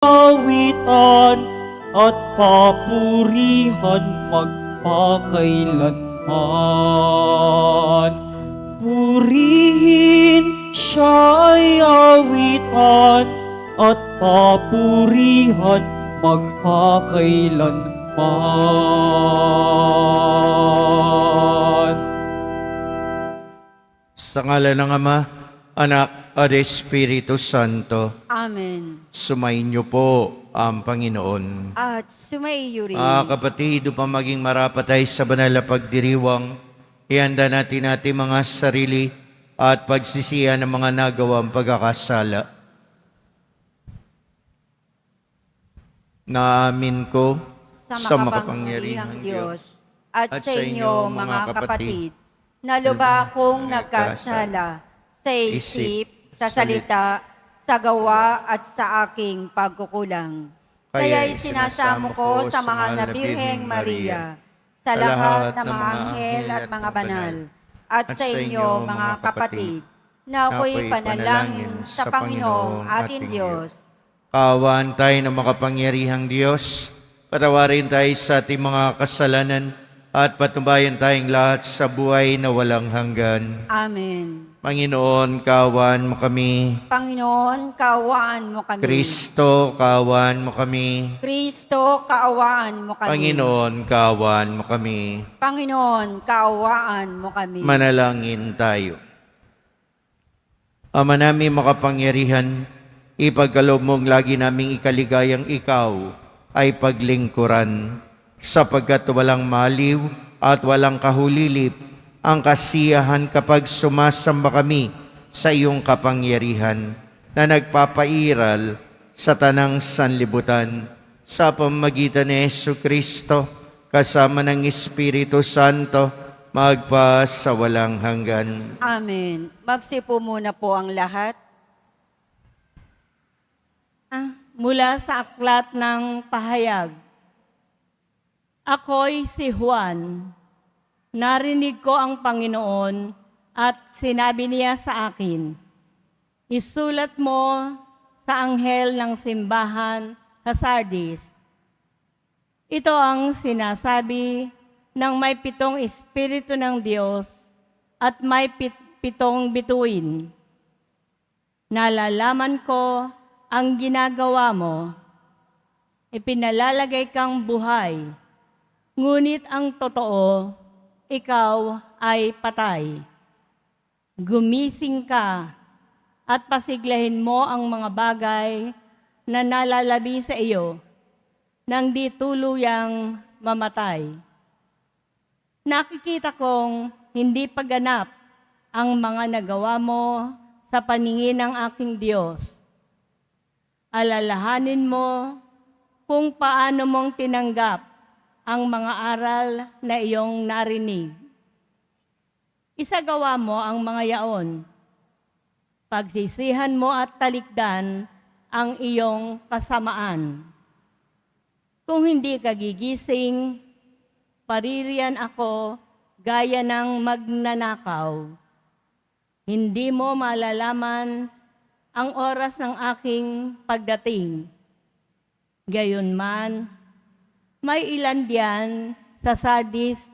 kawitan at papurihan magpakailanman. Purihin siya'y awitan at papurihan magpakailanman. Sa ngalan ng Ama, Anak at Espiritu Santo, Amen. sumainyo po ang Panginoon. At sumaiyo rin. Kapatid, upang maging marapat tayo sa banal na pagdiriwang, ihanda natin ating mga sarili at pagsisihan ng mga nagawang pagkakasala. Naamin ko sa makapangyarihang Diyos at sa inyo mga kapatid, na lubha akong nagkasala sa isip, sa salita, sa gawa at sa aking pagkukulang. Kaya'y sinasamo ko sa mahal na Birheng Maria, sa lahat ng mga anghel at mga banal, at sa inyo mga kapatid, na ako'y panalangin sa Panginoong ating Diyos. Kaawaan tayo ng makapangyarihang Diyos, patawarin tayo sa ating mga kasalanan, at patnubayan tayong lahat sa buhay na walang hanggan. Amen. Panginoon, kaawaan mo kami. Panginoon, kaawaan mo kami. Kristo, kaawaan mo kami. Kristo, kaawaan mo kami. Panginoon, kaawaan mo kami. Panginoon, kaawaan mo kami. Manalangin tayo. Ama namin makapangyarihan, ipagkaloob mong lagi naming ikaligayang ikaw ay paglingkuran, sapagkat walang maliw at walang kahulilip ang kasiyahan kapag sumasamba kami sa iyong kapangyarihan na nagpapairal sa tanang sanlibutan sa pamamagitan ni Jesucristo kasama ng Espiritu Santo magpa sa walang hanggan. Amen. Magsipo muna po ang lahat. Mula sa aklat ng pahayag. Ako'y si Juan. Narinig ko ang Panginoon at sinabi niya sa akin, isulat mo sa anghel ng simbahan sa Sardis. Ito ang sinasabi ng may 7 Espiritu ng Diyos at may 7 bituin. Nalalaman ko ang ginagawa mo. Ipinalalagay kang buhay, ngunit ang totoo, ikaw ay patay. Gumising ka at pasiglahin mo ang mga bagay na nalalabi sa iyo nang di tuluyang mamatay. Nakikita kong hindi paganap ang mga nagawa mo sa paningin ng aking Diyos. Alalahanin mo kung paano mong tinanggap ang mga aral na iyong narinig. Isagawa mo ang mga yaon. Pagsisihan mo at talikdan ang iyong kasamaan. Kung hindi ka gigising, paririyan ako gaya ng magnanakaw. Hindi mo malalaman ang oras ng aking pagdating. Gayunman, may ilan diyan sa Sardis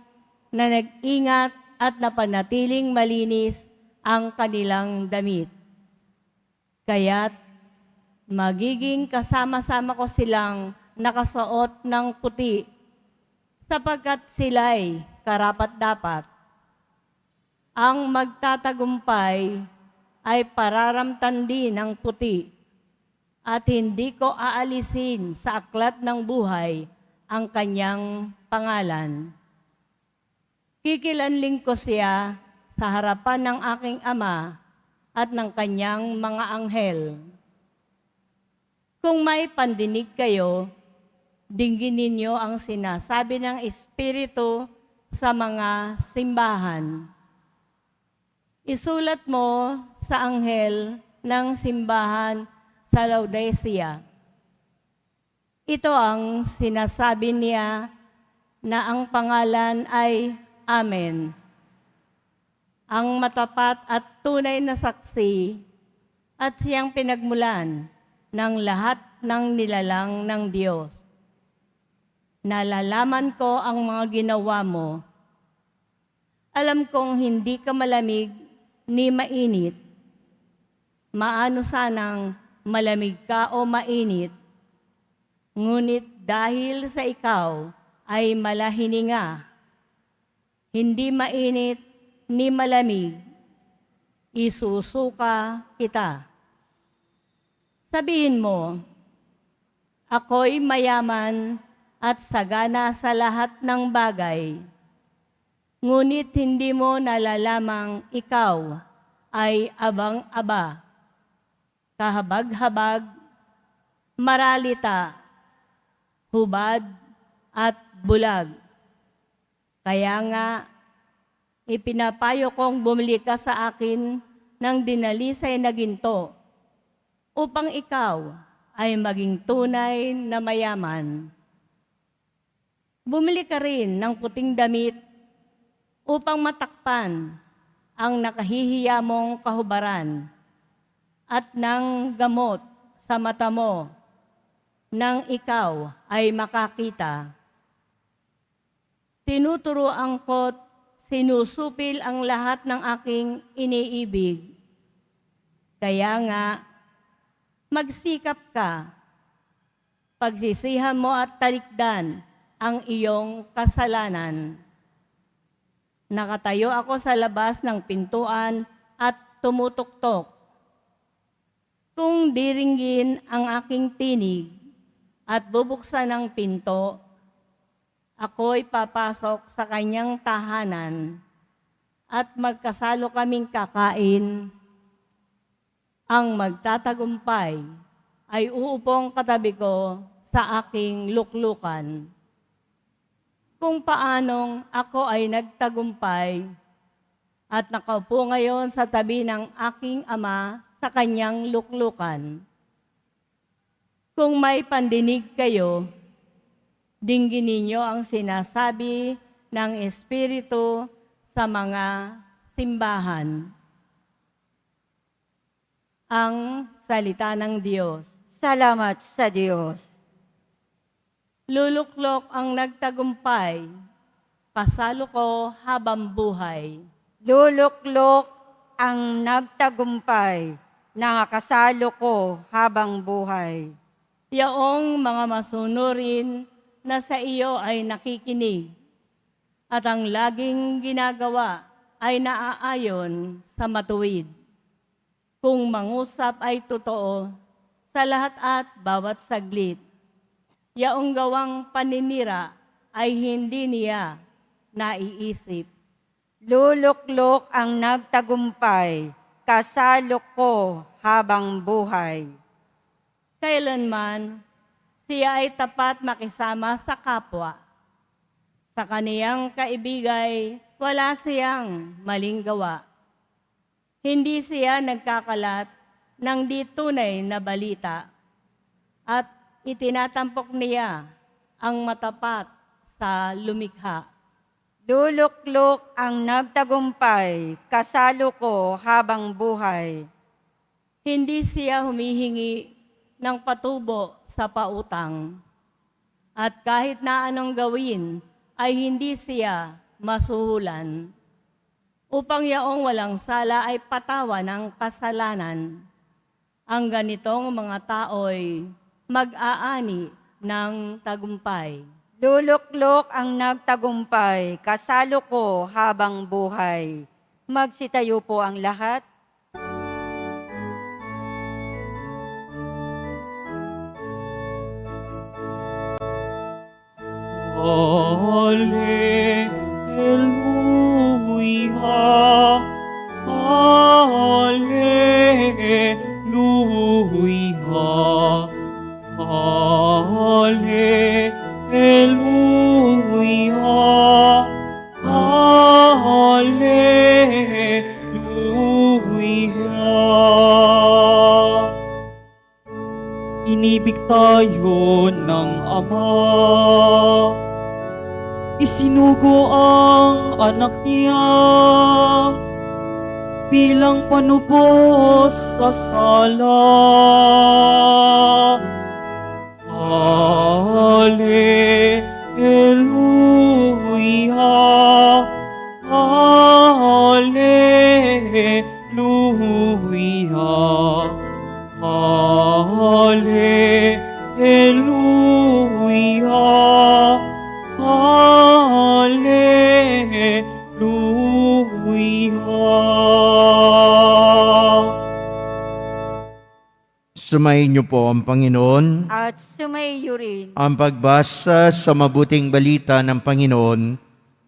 na nag-ingat at napanatiling malinis ang kanilang damit. Kaya't magiging kasama-sama ko silang nakasuot ng puti, sapagkat sila'y karapat-dapat. Ang magtatagumpay ay pararamtan din ng puti, at hindi ko aalisin sa aklat ng buhay ang kanyang pangalan. Kikilanling ko siya sa harapan ng aking Ama at ng kanyang mga anghel. Kung may pandinig kayo, dinggin ninyo ang sinasabi ng Espiritu sa mga simbahan. Isulat mo sa anghel ng simbahan sa Laodicea. Ito ang sinasabi niya na ang pangalan ay Amen. Ang matapat at tunay na saksi at siyang pinagmulan ng lahat ng nilalang ng Diyos. Nalalaman ko ang mga ginawa mo. Alam kong hindi ka malamig ni mainit. Maano sanang malamig ka o mainit, ngunit dahil sa ikaw ay malahininga, hindi mainit ni malamig, isusuka kita. Sabihin mo, ako'y mayaman at sagana sa lahat ng bagay, ngunit hindi mo nalalamang ikaw ay abang-aba, kahabag-habag, maralita, hubad, at bulag. Kaya nga, ipinapayo kong bumili ka sa akin ng dinalisay na ginto upang ikaw ay maging tunay na mayaman. Bumili ka rin ng puting damit upang matakpan ang nakahihiya mong kahubaran at ng gamot sa mata mo nang ikaw ay makakita. Tinuturoan ko't sinusupil ang lahat ng aking iniibig. Kaya nga, magsikap ka, pagsisihan mo at talikdan ang iyong kasalanan. Nakatayo ako sa labas ng pintuan at tumutuktok. Kung diringgin ang aking tinig at bubuksan ang pinto, ako'y papasok sa kanyang tahanan at magkasalo kaming kakain. Ang magtatagumpay ay uupong katabi ko sa aking luklukan. Kung paanong ako ay nagtagumpay at nakaupo ngayon sa tabi ng aking ama sa kanyang luklukan. Kung may pandinig kayo, dinggin ninyo ang sinasabi ng Espiritu sa mga simbahan. Ang salita ng Diyos. Salamat sa Diyos. Luluklok ang nagtagumpay, kasalo ko habang buhay. Luluklok ang nagtagumpay, nakakasalo ko habang buhay. Yaong mga masunurin na sa iyo ay nakikinig at ang laging ginagawa ay naaayon sa matuwid. Kung mangusap ay totoo sa lahat at bawat saglit, yaong gawang paninira ay hindi niya naiisip. Luluklok ang nagtagumpay, kasalo ko habang buhay. Kailanman, siya ay tapat makisama sa kapwa. Sa kaniyang kaibigay, wala siyang maling gawa. Hindi siya nagkakalat ng di tunay na balita at itinatampok niya ang matapat sa lumikha. Luluklok ang nagtagumpay, kasalo ko habang buhay. Hindi siya humihingi ng patubo sa pautang. At kahit na anong gawin, ay hindi siya masuhulan. Upang yaong walang sala ay patawa ng kasalanan. Ang ganitong mga tao'y mag-aani ng tagumpay. Luluklok ang nagtagumpay, kasalo ko habang buhay. Magsitayo po ang lahat. Alleluia, Alleluia, Alleluia, Alleluia. Inibig tayo ng Ama, isinugo ang anak niya, bilang panupos sa sala. Hallelujah, Hallelujah, Hallelujah, Hallelujah. Sumayin niyo po ang Panginoon. At sumaiyo rin. Ang pagbasa sa mabuting balita ng Panginoon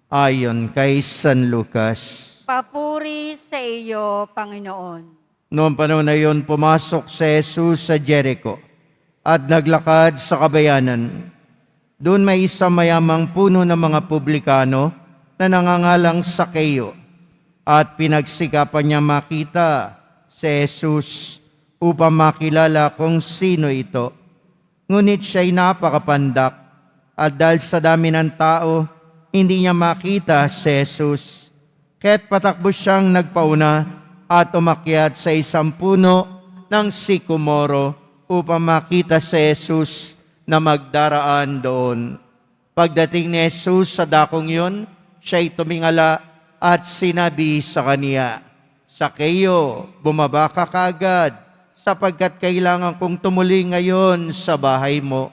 ayon kay San Lucas. Papuri sa iyo, Panginoon. Noong panahon na iyon, pumasok si Jesus sa Jericho at naglakad sa kabayanan. Doon may isang mayamang puno ng mga publikano na nangangalang Sakeo at pinagsikapan niya makita si Jesus upang makilala kung sino ito. Ngunit siya'y napakapandak at dahil sa dami ng tao, hindi niya makita si Jesus. Kaya't patakbo siyang nagpauna at umakyat sa isang puno ng sikomoro upang makita si Jesus na magdaraan doon. Pagdating ni Jesus sa dakong yun, siya'y tumingala at sinabi sa kaniya, Sakeo, bumaba ka kaagad, sapagkat kailangan kong tumuli ngayon sa bahay mo.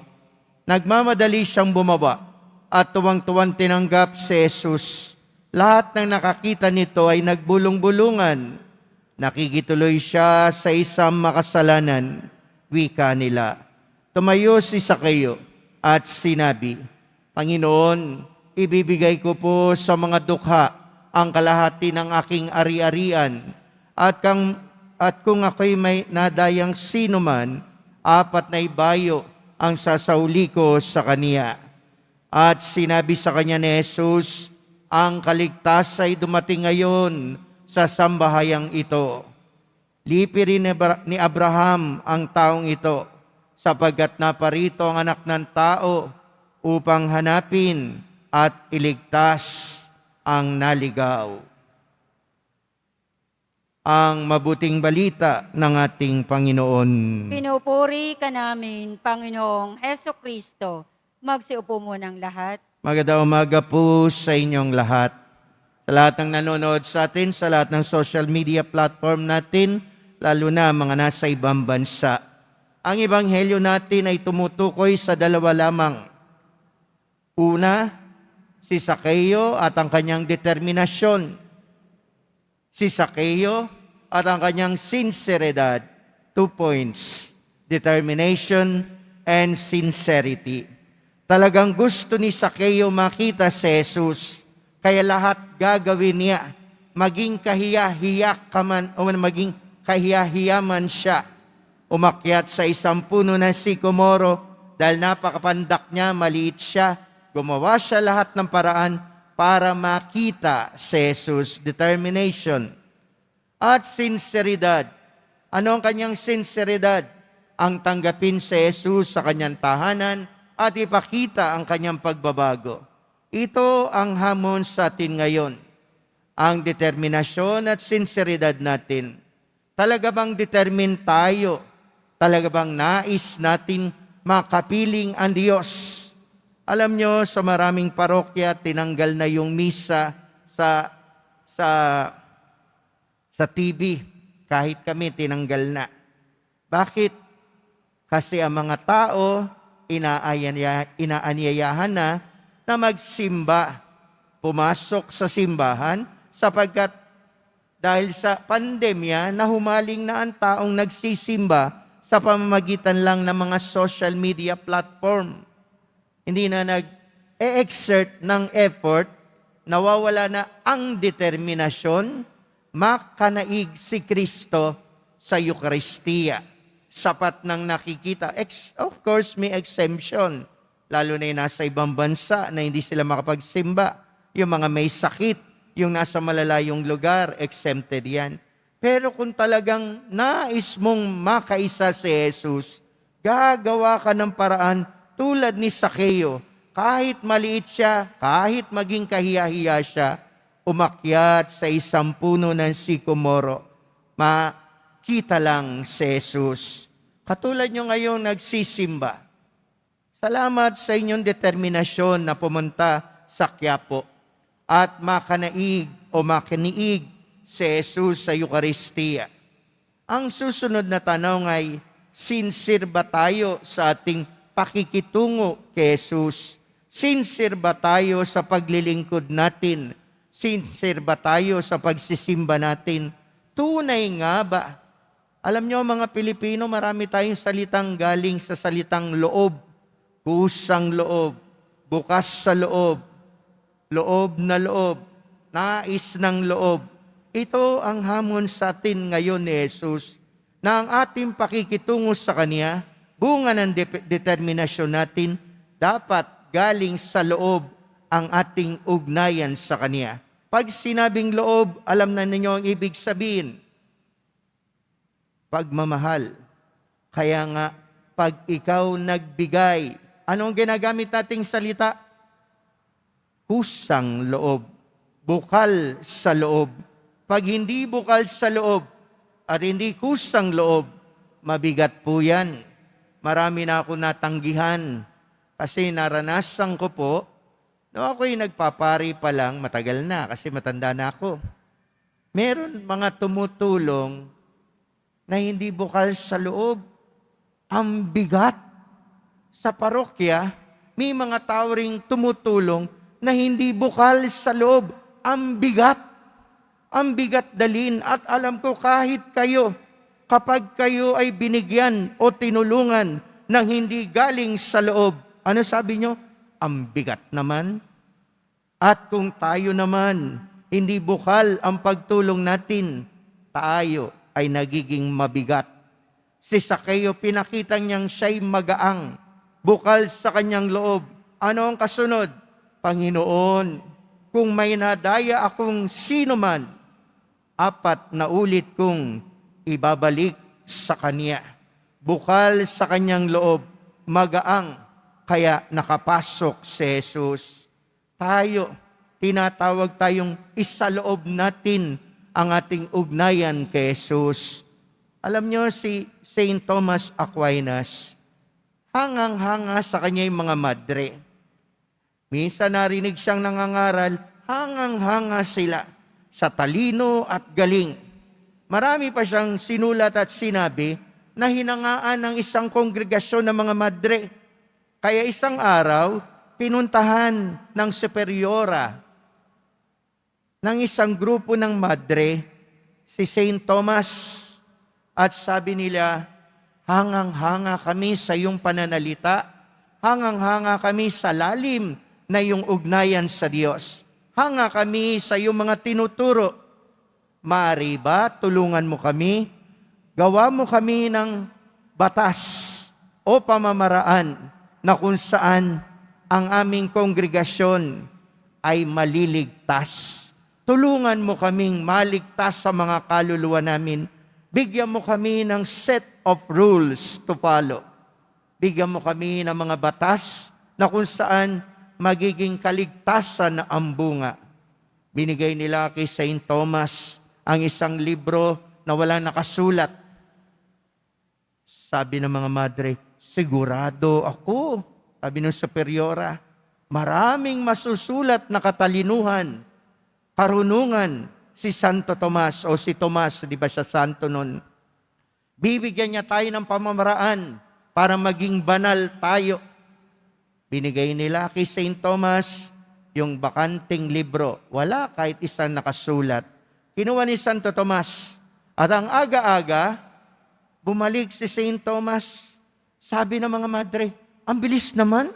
Nagmamadali siyang bumaba at tuwang-tuwang tinanggap si Jesus. Lahat ng nakakita nito ay nagbulong-bulungan. Nakikituloy siya sa isang makasalanan, wika nila. Tumayo si Sakeo at sinabi, Panginoon, ibibigay ko po sa mga dukha ang kalahati ng aking ari-arian at kung ako'y may nadayang sino man, 4 na ibayo ang sasauli ko sa kaniya. At sinabi sa kanya ni Jesus, ang kaligtas ay dumating ngayon sa sambahayang ito. Lipi rin ni Abraham ang taong ito, sapagkat naparito ang anak ng tao upang hanapin at iligtas ang naligaw. Ang mabuting balita ng ating Panginoon. Pinupuri ka namin, Panginoong Heso Kristo. Magsiupo mo ng lahat. Magandang umaga po sa inyong lahat. Sa lahat ng nanonood sa atin, sa lahat ng social media platform natin, lalo na mga nasa ibang bansa. Ang ebanghelyo natin ay tumutukoy sa 2 lamang. Una, si Sakeo at ang kanyang determinasyon. Si Sakeo at ang kanyang sinseridad. 2 points, determination and sincerity. Talagang gusto ni Sakeo makita si Jesus, kaya lahat gagawin niya, maging kahiya-hiya man siya. Umakyat sa isang puno ng sikomoro dahil napakapandak niya, maliit siya. Gumawa siya lahat ng paraan para makita si Jesus. Determination. At sinseridad. Ano ang kanyang sinseridad? Ang tanggapin si Jesus sa kanyang tahanan at ipakita ang kanyang pagbabago. Ito ang hamon sa atin ngayon. Ang determinasyon at sinseridad natin. Talaga bang determined tayo? Talaga bang nais natin makapiling ang Diyos? Alam nyo, sa maraming parokya, tinanggal na yung misa sa TV. Kahit kami, tinanggal na. Bakit? Kasi ang mga tao, inaanyayahan na magsimba. Pumasok sa simbahan sapagkat dahil sa pandemya, nahumaling na ang taong nagsisimba sa pamamagitan lang ng mga social media platform. Hindi na nag-exert ng effort, nawawala na ang determinasyon, makanaig si Kristo sa Eucharistia. Sapat nang nakikita. Of course, may exemption. Lalo na yung nasa ibang bansa na hindi sila makapagsimba. Yung mga may sakit, yung nasa malalayong lugar, exempted yan. Pero kung talagang nais mong makaisa si Jesus, gagawa ka ng paraan tulad ni Sakeo. Kahit maliit siya, kahit maging kahiya-hiya siya, umakyat sa isang puno ng sikomoro, makita lang si Jesus. Katulad nyo ngayong nagsisimba. Salamat sa inyong determinasyon na pumunta sa Quiapo at makanaig o makaniig si Jesus sa Eucharistia. Ang susunod na tanong ay, sincere ba tayo sa ating pakikitungo kay Jesus? Sincere ba tayo sa paglilingkod natin? Sincere ba tayo sa pagsisimba natin? Tunay nga ba? Alam nyo mga Pilipino, marami tayong salitang galing sa salitang loob. Kusang loob, bukas sa loob, loob na loob, nais ng loob. Ito ang hamon sa atin ngayon ni Jesus, na ang ating pakikitungo sa Kanya, bunga ng determinasyon natin, dapat galing sa loob ang ating ugnayan sa Kanya. Pag sinabing loob, alam na ninyo ang ibig sabihin. Pagmamahal. Kaya nga, pag ikaw nagbigay, anong ginagamit nating salita? Kusang loob, bukal sa loob. Pag hindi bukal sa loob at hindi kusang loob, mabigat po yan. Marami na ako natanggihan kasi naranasan ko po, no, ako'y nagpapari pa lang, matagal na kasi matanda na ako. Meron mga tumutulong na hindi bukal sa loob. Ang bigat. Sa parokya, may mga tao ring tumutulong na hindi bukal sa loob. Ang bigat. Ang bigat dalhin. At alam ko kahit kayo, kapag kayo ay binigyan o tinulungan ng hindi galing sa loob, ano sabi nyo? Ang bigat naman. At kung tayo naman, hindi bukal ang pagtulong natin, tayo ay nagiging mabigat. Si Sakeo, pinakita niyang siya'y magaang, bukal sa kanyang loob. Ano ang kasunod? Panginoon, kung may nadaya akong sino man, 4 na ulit kong ibabalik sa Kanya. Bukal sa kanyang loob, magaang, kaya nakapasok si Jesus. Tayo, tinatawag tayong isaloob natin ang ating ugnayan kay Jesus. Alam nyo si St. Thomas Aquinas, hangang-hanga sa kanya'y mga madre. Minsan narinig siyang nangangaral, hangang-hanga sila sa talino at galing. Marami pa siyang sinulat at sinabi na hinangaan ng isang kongregasyon ng mga madre. Kaya isang araw, pinuntahan ng superiora ng isang grupo ng madre, si St. Thomas, at sabi nila, hangang-hanga kami sa iyong pananalita, hangang-hanga kami sa lalim na iyong ugnayan sa Diyos. Hanga kami sa iyong mga tinuturo. Maaari ba tulungan mo kami? Gawa mo kami ng batas o pamamaraan na kung saan ang aming kongregasyon ay maliligtas. Tulungan mo kaming maligtas sa mga kaluluwa namin. Bigyan mo kami ng set of rules to follow. Bigyan mo kami ng mga batas na kung saan magiging kaligtasan na ang bunga. Binigay nila kay St. Thomas ang isang libro na walang nakasulat. Sabi ng mga madre, sigurado ako, sabi ng superiora, maraming masusulat na katalinuhan, karunungan si Santo Tomas o si Tomas, di ba siya santo nun? Bibigyan niya tayo ng pamamaraan para maging banal tayo. Binigay nila kay St. Thomas yung bakanting libro. Wala kahit isang nakasulat. Kinuha ni Santo Tomas. At ang aga-aga, bumalik si St. Thomas. Sabi ng mga madre, ang bilis naman.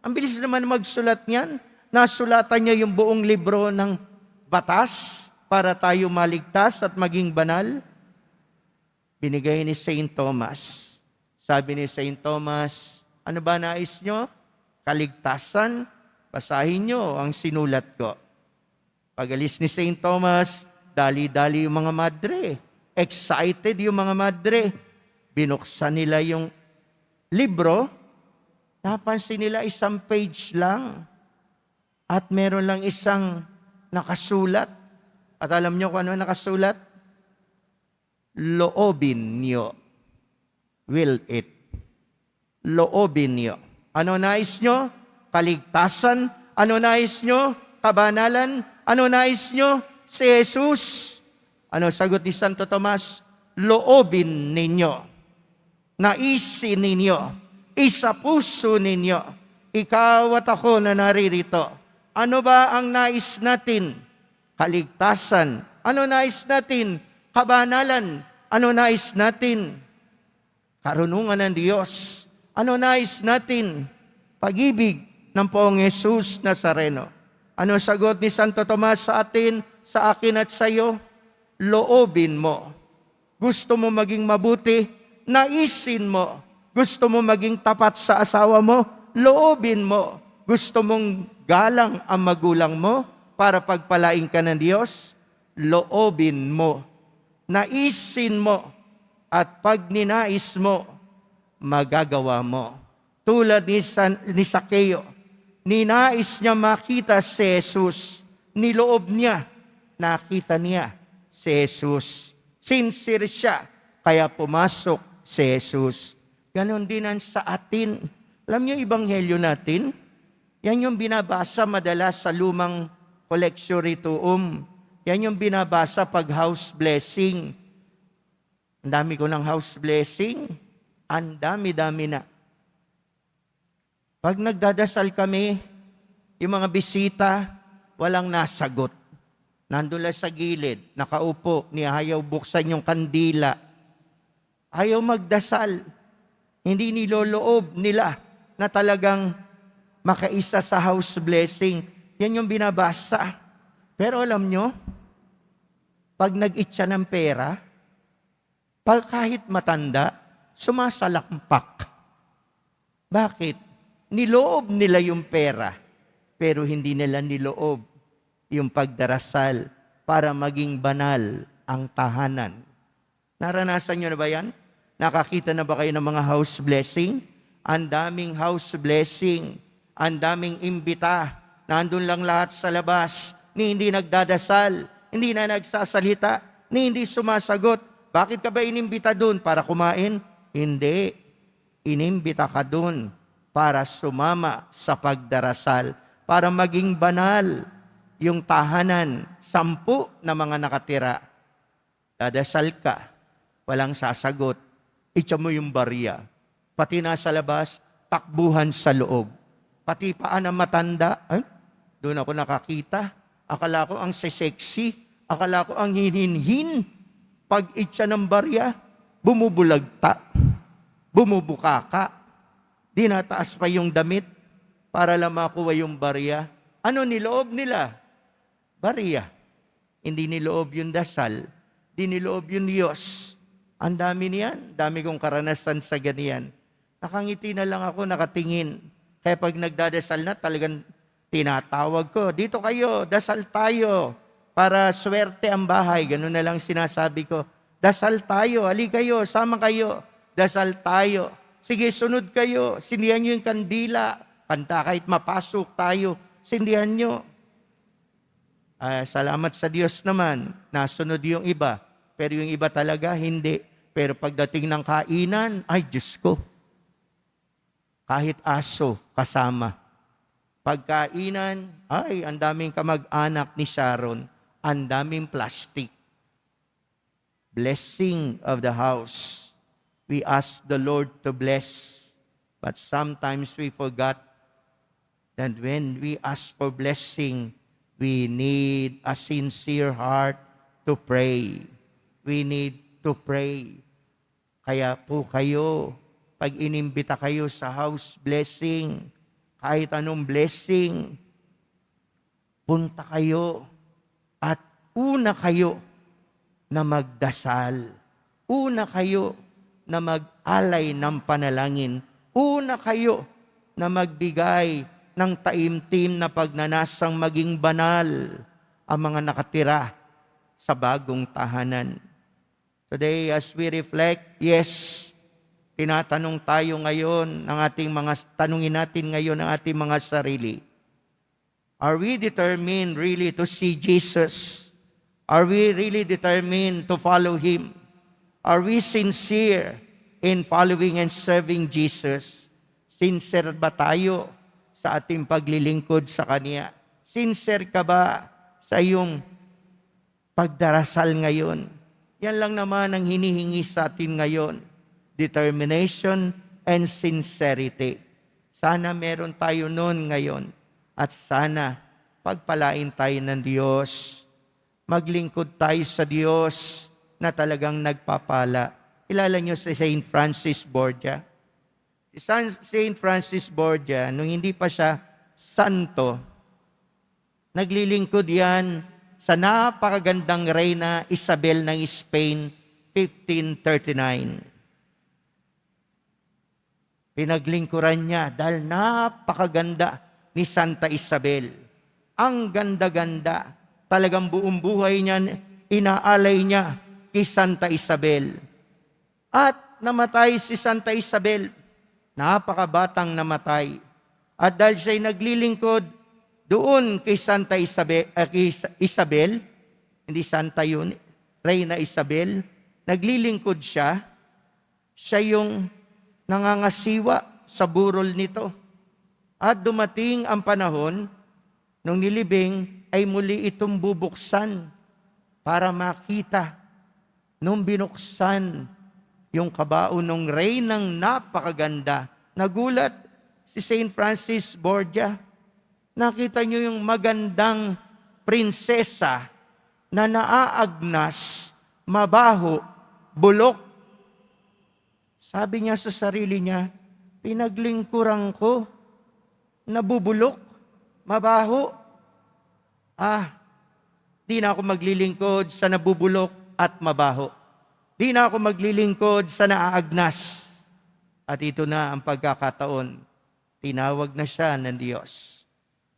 Ang bilis naman magsulat niyan. Nasulatan niya yung buong libro ng batas para tayo maligtas at maging banal. Binigay ni St. Thomas. Sabi ni St. Thomas, ano ba nais nyo? Kaligtasan? Basahin nyo ang sinulat ko. Pag-alis ni St. Thomas, dali-dali yung mga madre. Excited yung mga madre. Binuksan nila yung libro. Napansin nila isang page lang. At meron lang isang nakasulat. At alam nyo kung ano nakasulat? Loobin nyo. Will it. Loobin nyo. Ano nais nyo? Kaligtasan. Ano nais nyo? Kabanalan. Ano nais nyo? Si Jesus. Ano sagot ni Santo Tomas? Loobin ninyo. Naisin ninyo. Isa puso ninyo. Ikaw at ako na naririto. Ano ba ang nais natin? Kaligtasan. Ano nais natin? Kabanalan. Ano nais natin? Karunungan ng Diyos. Ano nais natin? Pag-ibig ng Poong Jesus Nazareno. Ano sagot ni Santo Tomas sa atin, sa akin at sa iyo? Loobin mo. Gusto mo maging mabuti? Naisin mo. Gusto mo maging tapat sa asawa mo? Loobin mo. Gusto mong galang ang magulang mo para pagpalain ka ng Diyos? Loobin mo. Naisin mo. At pag ninais mo, magagawa mo. Tulad ni Sakeo, ninais niya makita si Jesus. Niloob niya, nakita niya si Jesus. Sincere siya, kaya pumasok si Jesus. Ganon din ang sa atin. Alam niyo, ebanghelyo natin, yan yung binabasa madalas sa lumang Collectio Tuum. Yan yung binabasa pag house blessing. Ang dami ko ng house blessing. Ang dami-dami na. Pag nagdadasal kami, yung mga bisita, walang nasagot. Nandun lang sa gilid, nakaupo, ayaw buksan yung kandila. Ayaw magdasal. Hindi niloloob nila na talagang makaisa sa house blessing. Yan yung binabasa. Pero alam nyo, pag nag-itcha ng pera, pag kahit matanda, sumasalakpak. Bakit? Niloob nila yung pera, pero hindi nila niloob yung pagdarasal para maging banal ang tahanan. Naranasan nyo na ba yan? Nakakita na ba kayo ng mga house blessing? Ang daming house blessing, ang daming imbita, nandun lang lahat sa labas, ni hindi nagdadasal, hindi na nagsasalita, ni hindi sumasagot. Bakit ka ba inimbita doon? Para kumain? Hindi. Inimbita ka doon para sumama sa pagdarasal, para maging banal yung tahanan, 10 na mga nakatira. Dadasal ka, walang sasagot. Itcha mo yung barya. Pati nasa labas, takbuhan sa loob. Pati paan ang matanda, doon ako nakakita. Akala ko ang sexy, akala ko ang hinhinhin. Pag itcha ng barya, bumubulagta, bumubukaka, dinataas pa yung damit para lang makuha yung barya. Ano niloob nila? Barya. Hindi niloob yung dasal, di niloob yung Diyos. Ang dami niyan, dami kong karanasan sa ganyan. Nakangiti na lang ako, nakatingin. Kaya pag nagdadasal na, talagang tinatawag ko, dito kayo, dasal tayo. Para swerte ang bahay, gano'n na lang sinasabi ko. Dasal tayo, hali kayo, sama kayo. Dasal tayo. Sige, sunod kayo. Sindihan nyo yung kandila. Kanta kahit mapasok tayo. Sindihan nyo. Salamat sa Diyos naman. Nasunod yung iba. Pero yung iba talaga, hindi. Pero pagdating ng kainan, ay Diyos ko. Kahit aso, kasama. Pagkainan, ay, ang daming kamag-anak ni Sharon. Ang daming plastic. Blessing of the house. We ask the Lord to bless. But sometimes we forgot that when we ask for blessing, we need a sincere heart to pray. We need to pray. Kaya po kayo, pag inimbita kayo sa house blessing, kahit anong blessing, punta kayo. At una kayo na magdasal. Una kayo na mag-alay ng panalangin. Una kayo na magbigay ng taimtim na pagnanasang maging banal ang mga nakatira sa bagong tahanan. Today, as we reflect, yes, tinatanong tayo ngayon, tanungin natin ngayon ang ating mga sarili. Are we determined really to see Jesus? Are we really determined to follow Him? Are we sincere in following and serving Jesus? Sincere ba tayo sa ating paglilingkod sa Kanya? Sincere ka ba sa iyong pagdarasal ngayon? Yan lang naman ang hinihingi sa atin ngayon. Determination and sincerity. Sana meron tayo noon ngayon. At sana pagpalain tayo ng Diyos. Maglingkod tayo sa Diyos na talagang nagpapala. Kilala niyo si Saint Francis Borgia? Si Saint Francis Borgia, nung hindi pa siya santo, naglilingkod yan sa napakagandang reyna Isabel ng Spain, 1539. Pinaglingkuran niya dahil napakaganda ni Santa Isabel. Ang ganda-ganda. Talagang buong buhay niya, inaalay niya kay Santa Isabel. At namatay si Santa Isabel. Napakabatang namatay. At dahil siya'y naglilingkod doon kay Santa Isabel, hindi Santa yun, Reyna Isabel, naglilingkod siya, siya yung nangangasiwa sa burol nito. At dumating ang panahon, nung nilibing, ay muli itong bubuksan para makita. Nung binuksan yung kabao ng reynang napakaganda, nagulat si Saint Francis Borgia. Nakita niyo yung magandang prinsesa na naaagnas, mabaho, bulok. Sabi niya sa sarili niya, pinaglingkuran ko, nabubulok, mabaho. Di na ako maglilingkod sa nabubulok at mabaho. Di na ako maglilingkod sa naaagnas. At ito na ang pagkakataon. Tinawag na siya ng Diyos.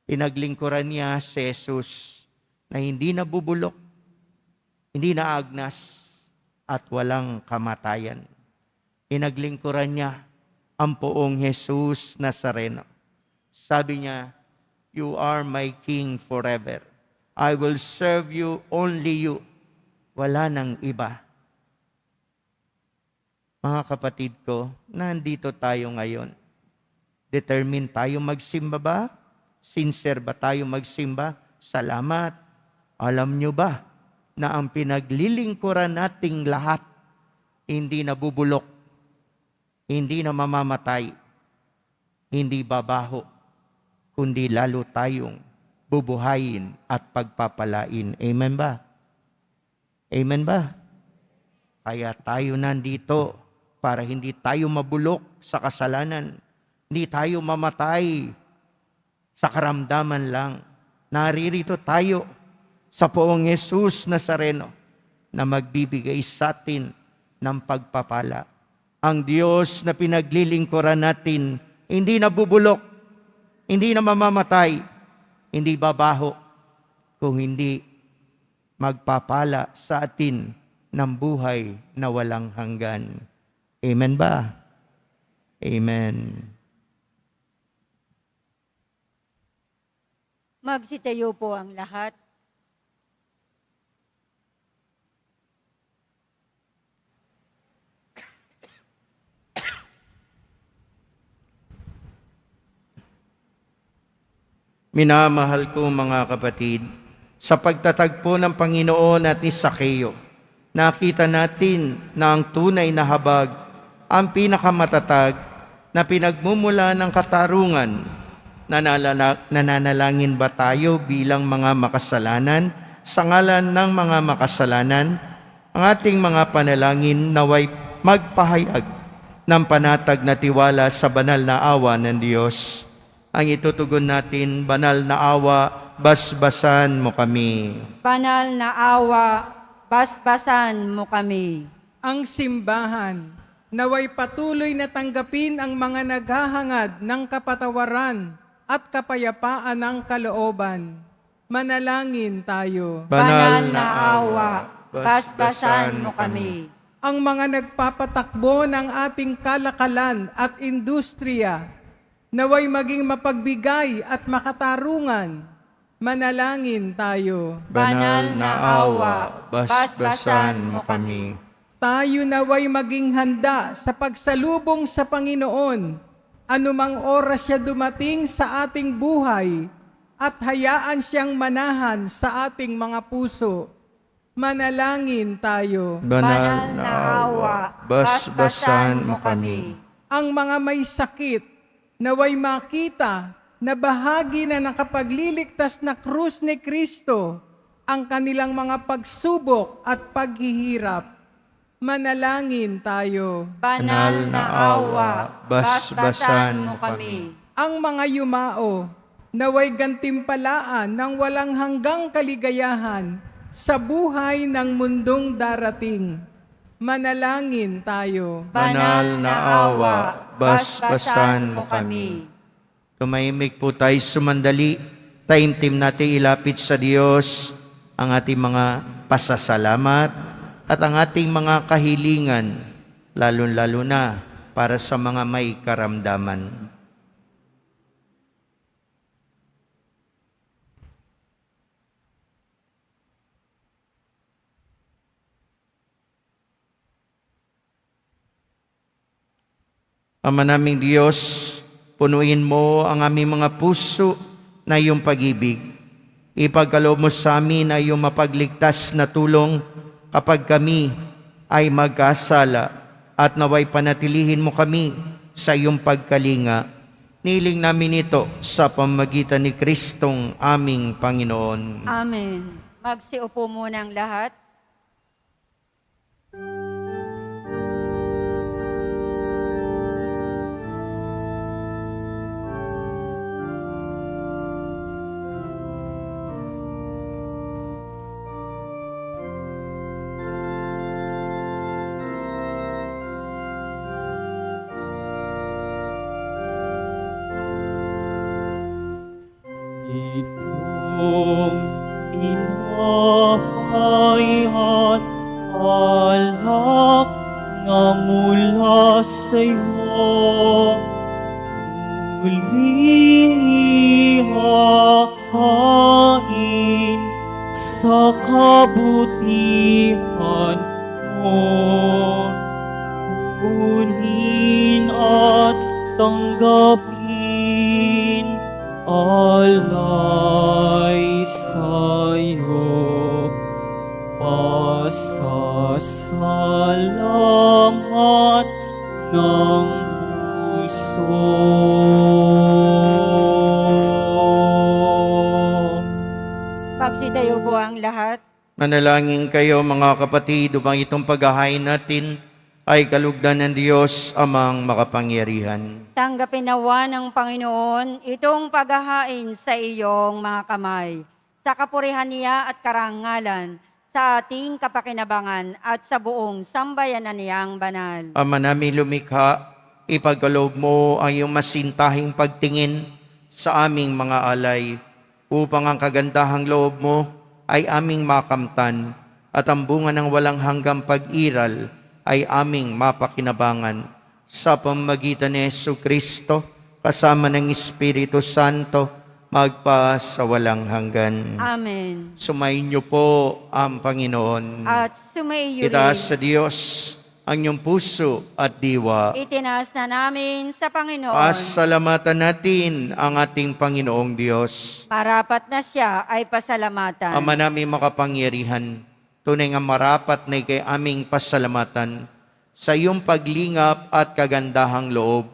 Pinaglingkuran niya si Jesus na hindi nabubulok, hindi naagnas, at walang kamatayan. Pinaglingkuran niya ang poong Jesus Nazareno. Sabi niya, "You are my King forever. I will serve you, only you." Wala nang iba. Mga kapatid ko, nandito tayo ngayon. Determined tayo magsimba ba? Sincere ba tayo magsimba? Salamat. Alam nyo ba na ang pinaglilingkuran nating lahat hindi nabubulok, hindi na mamamatay, hindi babaho, kundi lalo tayong bubuhayin at pagpapalain. Amen ba? Amen ba? Kaya tayo nandito para hindi tayo mabulok sa kasalanan, hindi tayo mamatay sa karamdaman lang. Naririto tayo sa poong Jesus Nazareno na magbibigay sa atin ng pagpapala. Ang Diyos na pinaglilingkuran natin, hindi nabubulok, hindi na mamamatay, hindi babaho, kung hindi magpapala sa atin ng buhay na walang hanggan. Amen ba? Amen. Magsitayo po ang lahat. Minamahal ko mga kapatid, sa pagtatagpo ng Panginoon at ni Sakeo, nakita natin na ang tunay na habag, ang pinakamatatag na pinagmumula ng katarungan. Nananalangin ba tayo bilang mga makasalanan sa ngalan ng mga makasalanan? Ang ating mga panalangin naway magpahayag ng panatag na tiwala sa banal na awa ng Diyos. Ang itutugon natin, banal na awa, basbasan mo kami. Banal na awa, basbasan mo kami. Ang simbahan, naway patuloy na tanggapin ang mga naghahangad ng kapatawaran at kapayapaan ng kalooban. Manalangin tayo. Banal na awa, basbasan mo kami. Ang mga nagpapatakbo ng ating kalakalan at industriya, naway maging mapagbigay at makatarungan Manalangin tayo. Banal na awa, basbasan mo kami. Tayo naway maging handa sa pagsalubong sa Panginoon, anumang oras siya dumating sa ating buhay, at hayaan siyang manahan sa ating mga puso. Manalangin tayo. Banal na awa, basbasan mo kami. Ang mga may sakit, naway makita na bahagi na nakapagliligtas na krus ni Kristo ang kanilang mga pagsubok at paghihirap. Manalangin tayo. Banal na awa, basbasan mo kami. Ang mga yumao, naway gantimpalaan ng walang hanggang kaligayahan sa buhay ng mundong darating. Manalangin tayo. Banal na awa, basbasan mo kami. Tumahimik po tayo sumandali. Taimtim natin ilapit sa Diyos ang ating mga pasasalamat at ang ating mga kahilingan, lalo-lalo na para sa mga may karamdaman. Ama naming Diyos, punuin mo ang aming mga puso na iyong pag-ibig. Ipagkaloob mo sa amin na iyong mapagligtas na tulong kapag kami ay magkasala at naway panatilihin mo kami sa iyong pagkalinga. Niling namin ito sa pamamagitan ni Kristong aming Panginoon. Amen. Magsiupo muna ang lahat. Itong tinahayan alak na mula sa'yo, muling ihahain sa kabutihan mo. Kunin at tanggapin alay sa'yo, pasasalamat ng puso. Pagsitayo po ang lahat. Manalangin kayo mga kapatid upang itong paghahain natin ay kalugdan ng Diyos amang makapangyarihan. Tanggapin nawa ng Panginoon itong paghahain sa iyong mga kamay, sa kapurihan niya at karangalan, sa ating kapakinabangan at sa buong sambayanan niyang banal. Ama namin lumikha, ipagkaloob mo ang iyong masintahing pagtingin sa aming mga alay, upang ang kagandahang loob mo ay aming makamtan at ang bunga ng walang hanggang pag-iral ay aming mapakinabangan. Sa pamamagitan ni Jesucristo, kasama ng Espiritu Santo, magpa sa walang hanggan. Amen. Sumayin niyo po ang Panginoon. At sumaiyo Itaas rin. sa Diyos ang iyong puso at diwa. Itinaas na namin sa Panginoon. Pasalamatan natin ang ating Panginoong Diyos. Marapat na siya ay pasalamatan. Ama namin makapangyarihan, tunay nga marapat na kay aming pasalamatan. Sa iyong paglingap at kagandahang loob,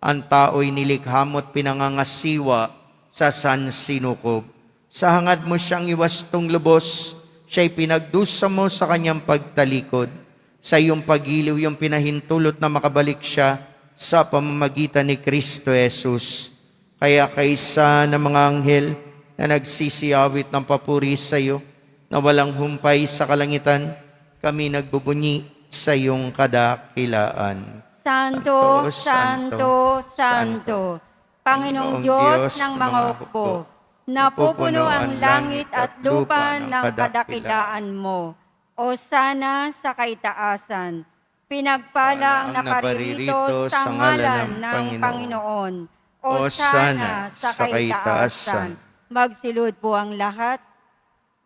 ang tao'y nilikha mo't pinangangasiwa sa sansinukob. Sa hangad mo siyang iwastong lubos, siya'y pinagdusa mo sa kanyang pagtalikod. Sa iyong pagiliw yung pinahintulot na makabalik siya sa pamamagitan ni Kristo Jesus. Kaya kaysa ng mga anghel na nagsisiyawit ng papuri sa iyo, na walang humpay sa kalangitan, kami nagbubunyi sa iyong kadakilaan. Santo, Santo, Santo, Panginoong Diyos ng mga hukbo, napupuno ang langit at lupa ng kadakilaan mo. O sana sa kaitaasan, pinagpala ang naparirito sa ngalan ng Panginoon. O sana sa kaitaasan, Magsilod po ang lahat.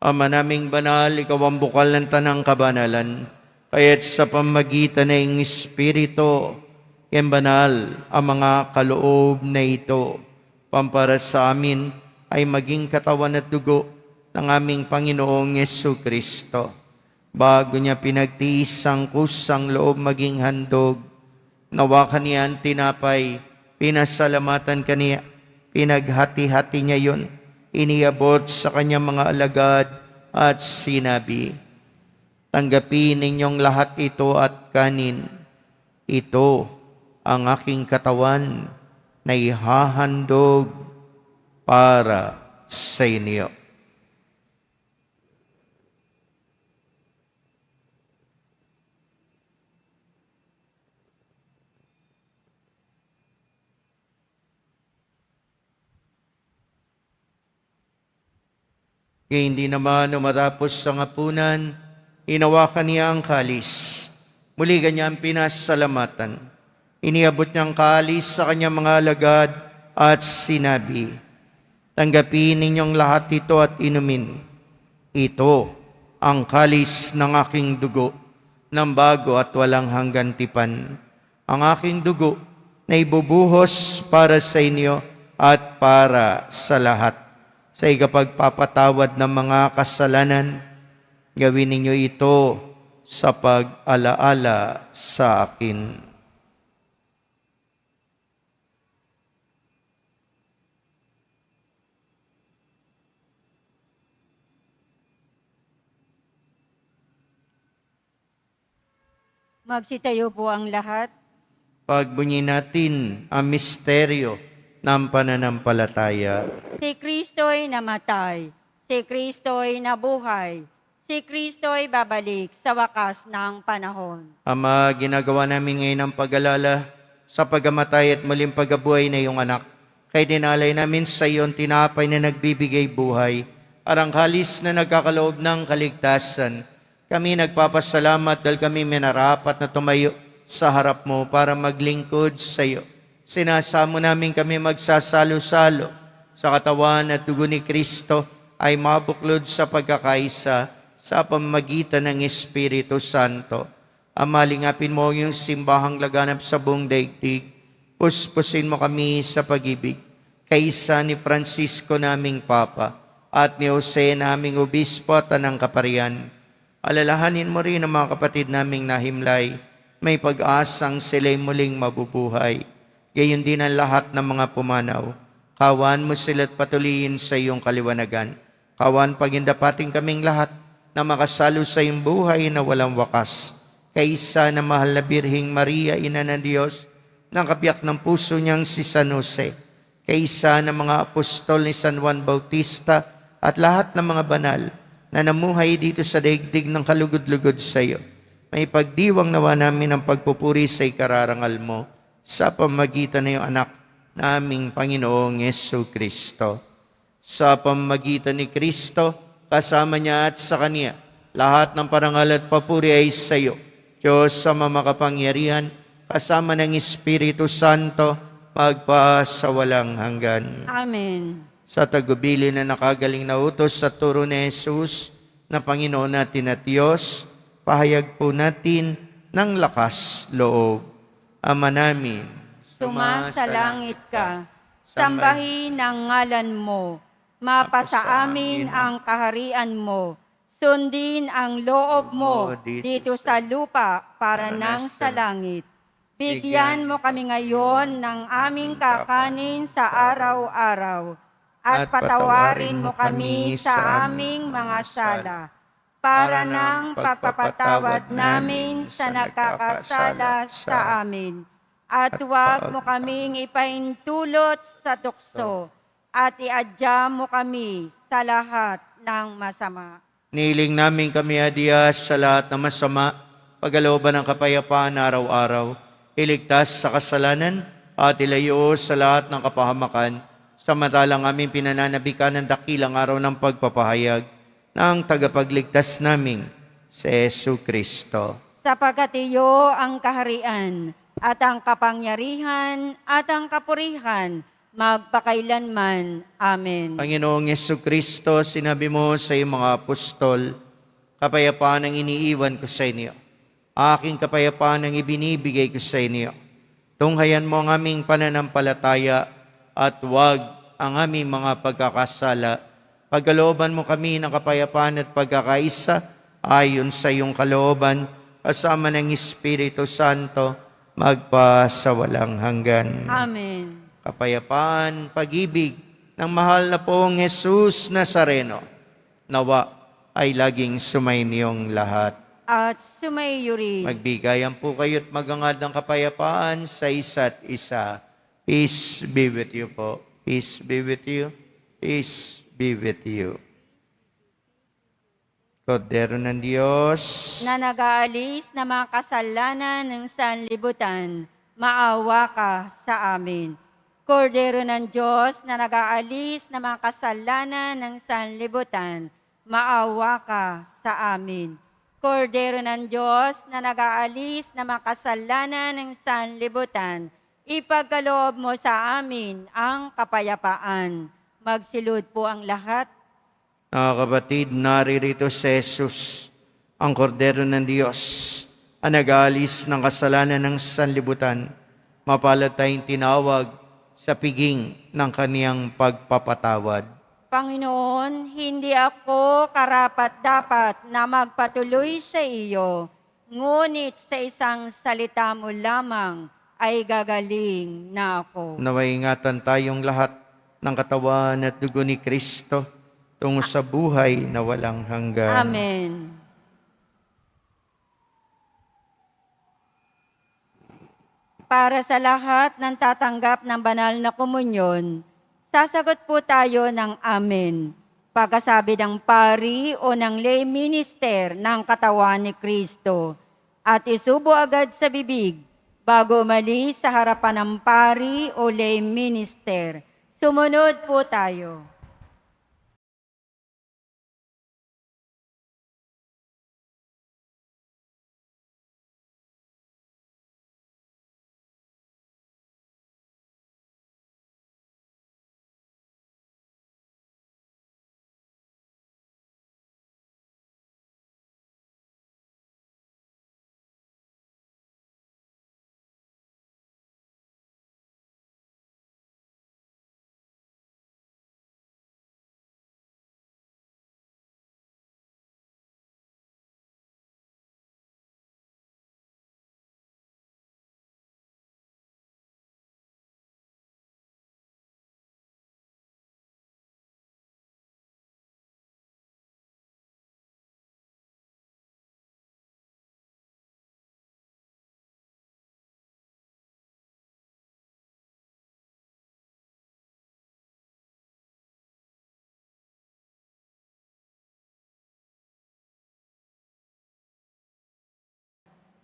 Ama naming banal, ikaw ang bukal ng tanang kabanalan. Kaya't sa pamagitan ng Espiritu, yan banal ang mga kaloob na ito. Pampara sa amin ay maging katawan at dugo ng aming Panginoong Jesucristo. Bago niya pinagtiis ang kusang loob maging handog, nawa kaniya ang tinapay, pinasalamatan kaniya, pinaghati-hati niya yon, iniabot sa kanyang mga alagad at sinabi, tanggapin ninyong lahat ito at kanin. Ito ang aking katawan na ihahandog para sa inyo. Kaya hindi naman matapos sa ngapunan, hinawakan niya ang kalis. Muli kanyang pinasalamatan. Iniabot niya ang kalis sa kanyang mga alagad at sinabi, tanggapin ninyong lahat ito at inumin. Ito ang kalis ng aking dugo, ng bago at walang hanggan tipan. Ang aking dugo na ibubuhos para sa inyo at para sa lahat. Sa ikapagpapatawad ng mga kasalanan, gawin ninyo ito sa pag-alaala sa akin. Magsitayo po ang lahat. Pagbunyi natin ang misteryo ng pananampalataya. Si Kristo'y namatay, si Kristo'y nabuhay, si Kristo'y babalik sa wakas ng panahon. Ama, ginagawa namin ngayon ang pag-alala sa pagamatay at muling pagabuhay na iyong anak. Kaya dinalay namin sa iyon tinapay na nagbibigay buhay, at ang kalis na nagkakaloob ng kaligtasan. Kami nagpapasalamat dahil kami minarapat na tumayo sa harap mo para maglingkod sa iyo. Sinasamo namin kami magsasalo-salo sa katawan at dugo ni Kristo ay mabuklod sa pagkakaisa sa pamamagitan ng Espiritu Santo. Amalingapin mo yung simbahang laganap sa buong daigdig. Puspusin mo kami sa pag-ibig. Kaisa ni Francisco naming Papa at ni Jose naming Obispo at ng Kaparian. Alalahanin mo rin ang mga kapatid naming nahimlay. May pag-asang sila'y muling mabubuhay. Gayon din ang lahat ng mga pumanaw. Kawan mo sila't patuloyin sa iyong kaliwanagan. Kawan pagindapating kaming lahat na makasalo sa iyong buhay na walang wakas. Kaisa na mahal na Birheng Maria, Ina ng Diyos, ng kabiyak ng puso niyang si San Jose. Kaisa ng mga apostol ni San Juan Bautista at lahat ng mga banal na namuhay dito sa daigdig ng kalugod-lugod sa iyo. May pagdiwang nawa namin ang pagpupuri sa ikararangal mo sa pamamagitan ng iyong anak na aming Panginoong Jesucristo. Sa pamamagitan ni Kristo, kasama niya at sa Kanya, lahat ng parangal at papuri ay sa iyo, Diyos sa makapangyarihan, kasama ng Espiritu Santo, magpa sa walang hanggan. Amen. Sa tagubili na nakagaling na utos sa turo ni Jesus na Panginoon natin at Diyos, pahayag po natin ng lakas loob. Ama namin, Sumasalangit ka, sambahin ang ngalan mo, mapasa amin ang kaharian mo, sundin ang loob mo dito sa lupa para nang sa langit. Bigyan mo kami ngayon ng aming kakanin sa araw-araw, at patawarin mo kami sa aming mga sala, para nang pagpapatawad namin sa nagkakasala sa amin. At huwag mo kaming ipaintulot sa tukso, at iadya mo kami sa lahat ng masama. niling namin kami adiyas sa lahat ng masama, pagalooban ng kapayapaan araw-araw, iligtas sa kasalanan at ilayo sa lahat ng kapahamakan, samantalang aming pinananabikan ng dakilang araw ng pagpapahayag ng tagapagligtas naming si Jesucristo. Sapagkat iyo ang kaharian, at ang kapangyarihan, at ang kapurihan, magpakailanman. Amen. Panginoong Yesukristo, sinabi mo sa iyong mga apostol, kapayapaan ang iniiwan ko sa inyo. Aking kapayapaan ang ibinibigay ko sa inyo. Tunghayan mo ang aming pananampalataya at huwag ang aming mga pagkakasala. Pagkalooban mo kami ng kapayapaan at pagkakaisa ayon sa iyong kalooban, kasama ng Espiritu Santo, magpa sa walang hanggan. Amen. Kapayapaan, pag-ibig ng mahal na poong Jesus Nazareno, nawa ay laging sumainyong lahat. At sumaiyo rin. Magbigayan po kayo at magangad ng kapayapaan sa isa't isa. Peace be with you po. Peace be with you. Peace be with you. Kordero ng Diyos, Na nag-aalis na mga kasalanan ng sanlibutan, maawa ka sa amin. Kordero ng Diyos na nag-aalis na mga kasalanan ng sanlibutan, maawa ka sa amin. Kordero ng Diyos na nag-aalis na mga kasalanan ng sanlibutan, ipagkaloob mo sa amin ang kapayapaan. Magsilud po ang lahat. mga kapatid, naririto si Jesus, ang Kordero ng Diyos, ang nag-aalis ng kasalanan ng sanlibutan. Mapalad tayong tinawag sa piging ng kaniyang pagpapatawad. Panginoon, hindi ako karapat-dapat na magpatuloy sa iyo, ngunit sa isang salita mo lamang ay gagaling na ako. Naway ingatan tayong lahat ng katawan at dugo ni Kristo tungo sa buhay na walang hanggan. Amen. Para sa lahat ng tatanggap ng banal na komunyon, sasagot po tayo ng amen. Pagkasabi ng pari o ng lay minister ng katawan ni Kristo. At isubo agad sa bibig bago umalis sa harapan ng pari o lay minister. Sumunod po tayo.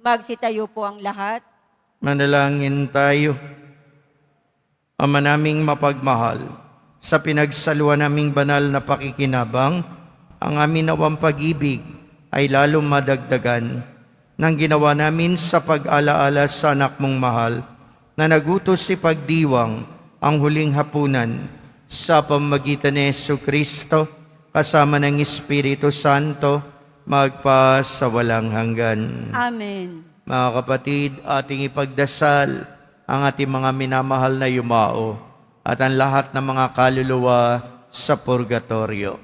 Magsitayo po ang lahat. Manalangin tayo. Ama naming mapagmahal, sa pinagsaluan naming banal na pakikinabang, ang amin nawang pag-ibig ay lalong madagdagan ng ginawa namin sa pag-alaala sa anak mong mahal na nagutos si pagdiwang ang huling hapunan sa pamamagitan ni Jesucristo kasama ng Espiritu Santo magpa sa walang hanggan. Amen. Mga kapatid, ating ipagdasal ang ating mga minamahal na yumao at ang lahat ng mga kaluluwa sa purgatorio.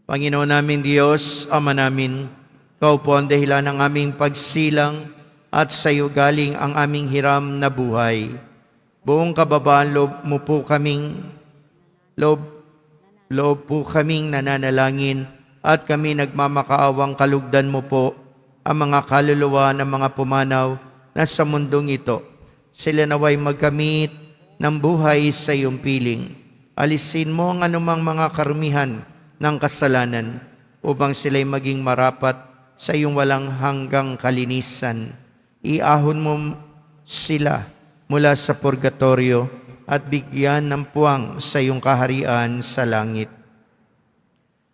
Panginoon namin Diyos, Ama namin, Ikaw po ang dahilan ng aming pagsilang at sa iyo galing ang aming hiram na buhay. Buong kababaan loob po kaming nananalangin at kami nagmamakaawang kalugdan mo po ang mga kaluluwa ng mga pumanaw na sa mundong ito. Sila naway magkamit ng buhay sa iyong piling. Alisin mo ang anumang mga karumihan ng kasalanan upang sila'y maging marapat sa iyong walang hanggang kalinisan. Iahon mo sila mula sa purgatorio at bigyan ng puwang sa iyong kaharian sa langit.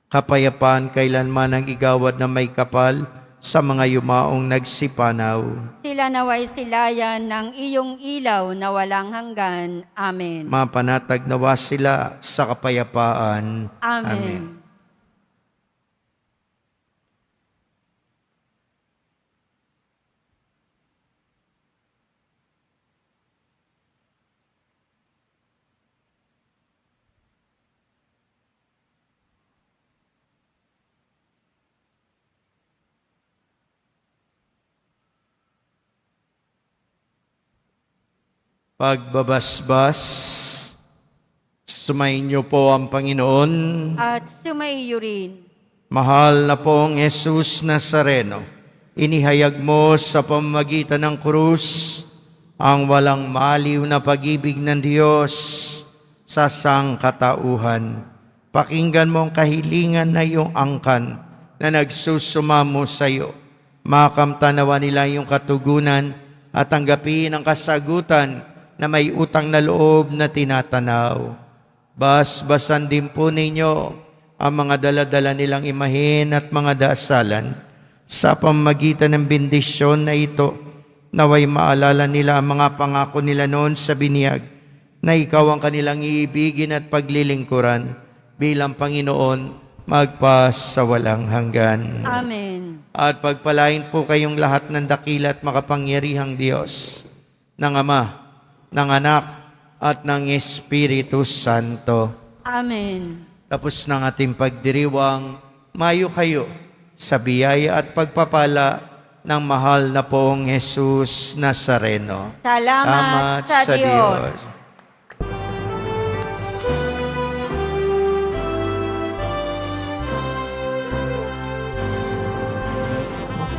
Kapayapaan kailanman ang igawad na may kapal sa mga yumaong nagsipanaw. Sila naway silayan ng iyong ilaw na walang hanggan. Amen. Mapanatag nawa sila sa kapayapaan. Amen. Pagbabasbas, sumainyo po ang Panginoon. At sumaiyo rin. Mahal na pong Jesus Nazareno, inihayag mo sa pamamagitan ng krus ang walang maliw na pag-ibig ng Diyos sa sangkatauhan. Pakinggan mo ang kahilingan na iyong angkan na nagsusumamo sa iyo. Makamtanawa nila iyong katugunan at tanggapin ang kasagutan na may utang na loob na tinatanaw. Basbasan din po ninyo ang mga daladala nilang imahin at mga dasalan sa pamamagitan ng bendisyon na ito, naway maalala nila ang mga pangako nila noon sa biniyag na ikaw ang kanilang iibigin at paglilingkuran bilang Panginoon magpas sa walang hanggan. Amen. At pagpalain po kayong lahat ng dakila at makapangyarihang Diyos, ng Ama, ng Anak, at ng Espiritu Santo. Amen. Tapos ng ating pagdiriwang, mayo kayo sa biyaya at pagpapala ng mahal na poong Jesus Nazareno. Salamat sa Diyos.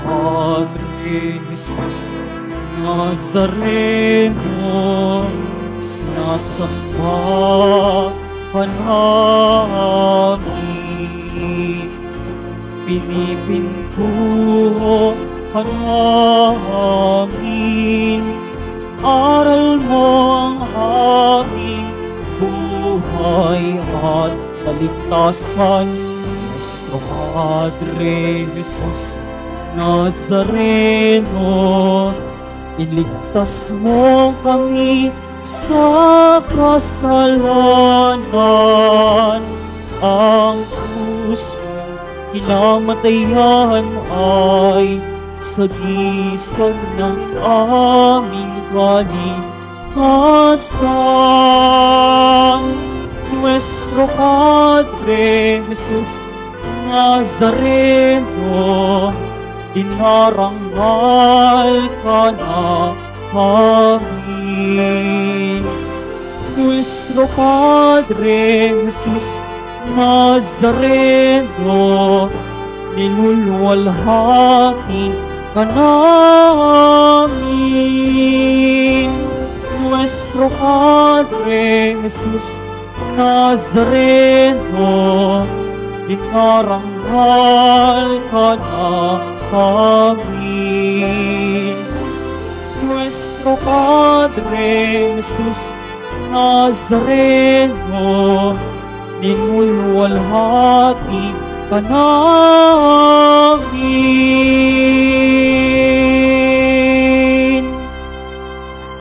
Padre Jesus Nazareno, sinasamba ka namin, pinipintuho ka namin, aral mo ang aming buhay at kaligtasan. Nuestro Padre Jesus Nazareno, iligtas mo kami sa kasalanan. Ang krus hinamatayan ay sagisag ng aming kaligtasan. Nuestro Padre Jesus Nazareno, dinarangal ka na kami. Nuestro Padre Jesus Nazareno, niluluwalhati ka namin. Nuestro Padre Jesus Nazareno, dinarangal ka na kami. Nuestro Padre Jesus Nazareno, niluluwalhati ka namin.